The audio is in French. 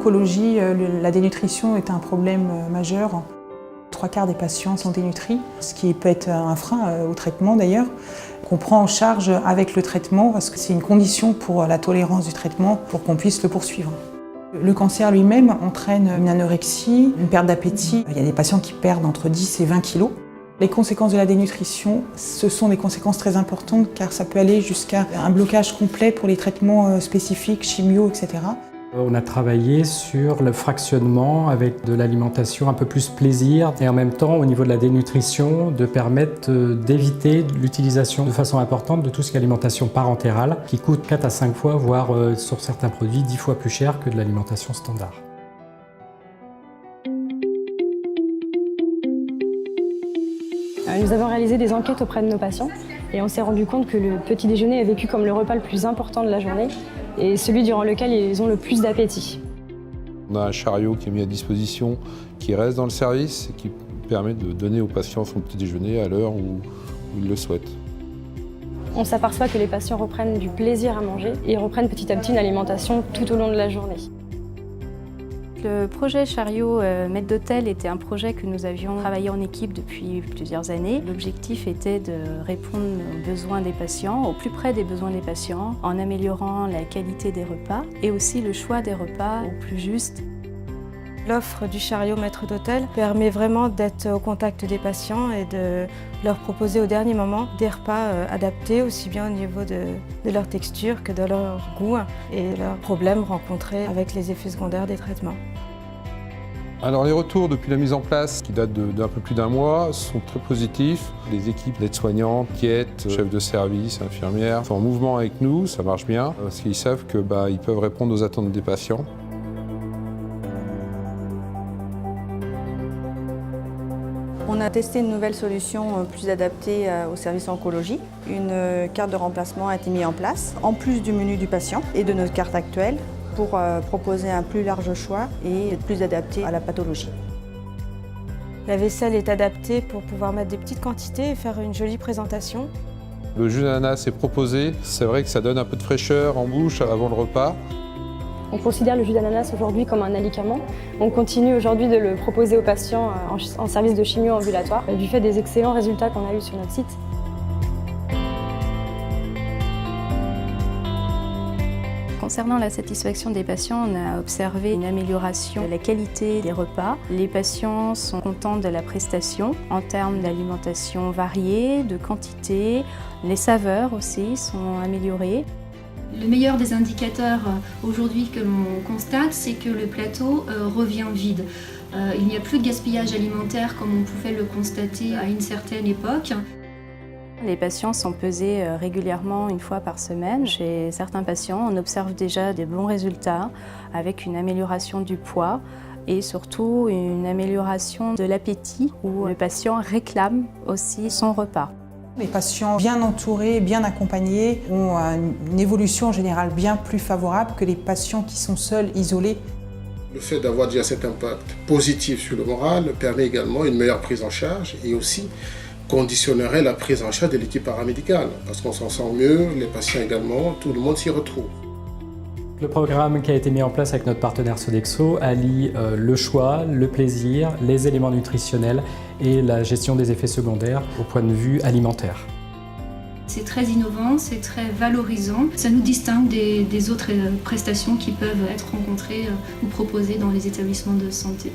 oncologie, la dénutrition est un problème majeur. 3/4 des patients sont dénutris, ce qui peut être un frein au traitement d'ailleurs, qu'on prend en charge avec le traitement parce que c'est une condition pour la tolérance du traitement pour qu'on puisse le poursuivre. Le cancer lui-même entraîne une anorexie, une perte d'appétit. Il y a des patients qui perdent entre 10 et 20 kilos. Les conséquences de la dénutrition, ce sont des conséquences très importantes car ça peut aller jusqu'à un blocage complet pour les traitements spécifiques, chimio, etc. On a travaillé sur le fractionnement avec de l'alimentation un peu plus plaisir et en même temps au niveau de la dénutrition de permettre d'éviter l'utilisation de façon importante de tout ce qui est alimentation parentérale qui coûte 4 à 5 fois, voire sur certains produits 10 fois plus cher que de l'alimentation standard. Nous avons réalisé des enquêtes auprès de nos patients et on s'est rendu compte que le petit déjeuner est vécu comme le repas le plus important de la journée et celui durant lequel ils ont le plus d'appétit. On a un chariot qui est mis à disposition, qui reste dans le service et qui permet de donner aux patients son petit déjeuner à l'heure où ils le souhaitent. On s'aperçoit que les patients reprennent du plaisir à manger et reprennent petit à petit une alimentation tout au long de la journée. Le projet Chariot Maître d'hôtel était un projet que nous avions travaillé en équipe depuis plusieurs années. L'objectif était de répondre aux besoins des patients, au plus près des besoins des patients, en améliorant la qualité des repas et aussi le choix des repas au plus juste. L'offre du Chariot Maître d'hôtel permet vraiment d'être au contact des patients et de leur proposer au dernier moment des repas adaptés aussi bien au niveau de leur texture que de leur goût et leurs problèmes rencontrés avec les effets secondaires des traitements. Alors les retours depuis la mise en place, qui date d'un peu plus d'un mois, sont très positifs. Les équipes d'aides-soignantes, guettes, chefs de service, infirmières sont en mouvement avec nous, ça marche bien, parce qu'ils savent qu'ils peuvent répondre aux attentes des patients. On a testé une nouvelle solution plus adaptée au service oncologie. Une carte de remplacement a été mise en place, en plus du menu du patient et de notre carte actuelle, pour proposer un plus large choix et être plus adapté à la pathologie. La vaisselle est adaptée pour pouvoir mettre des petites quantités et faire une jolie présentation. Le jus d'ananas est proposé, c'est vrai que ça donne un peu de fraîcheur en bouche avant le repas. On considère le jus d'ananas aujourd'hui comme un alicament. On continue aujourd'hui de le proposer aux patients en service de chimio ambulatoire du fait des excellents résultats qu'on a eus sur notre site. Concernant la satisfaction des patients, on a observé une amélioration de la qualité des repas. Les patients sont contents de la prestation en termes d'alimentation variée, de quantité. Les saveurs aussi sont améliorées. Le meilleur des indicateurs aujourd'hui que l'on constate, c'est que le plateau revient vide. Il n'y a plus de gaspillage alimentaire comme on pouvait le constater à une certaine époque. Les patients sont pesés régulièrement une fois par semaine. Chez certains patients, on observe déjà des bons résultats avec une amélioration du poids et surtout une amélioration de l'appétit où le patient réclame aussi son repas. Les patients bien entourés, bien accompagnés ont une évolution en général bien plus favorable que les patients qui sont seuls, isolés. Le fait d'avoir déjà cet impact positif sur le moral permet également une meilleure prise en charge et aussi conditionnerait la prise en charge de l'équipe paramédicale parce qu'on s'en sent mieux, les patients également, tout le monde s'y retrouve. Le programme qui a été mis en place avec notre partenaire Sodexo allie le choix, le plaisir, les éléments nutritionnels et la gestion des effets secondaires au point de vue alimentaire. C'est très innovant, c'est très valorisant. Ça nous distingue des autres prestations qui peuvent être rencontrées ou proposées dans les établissements de santé.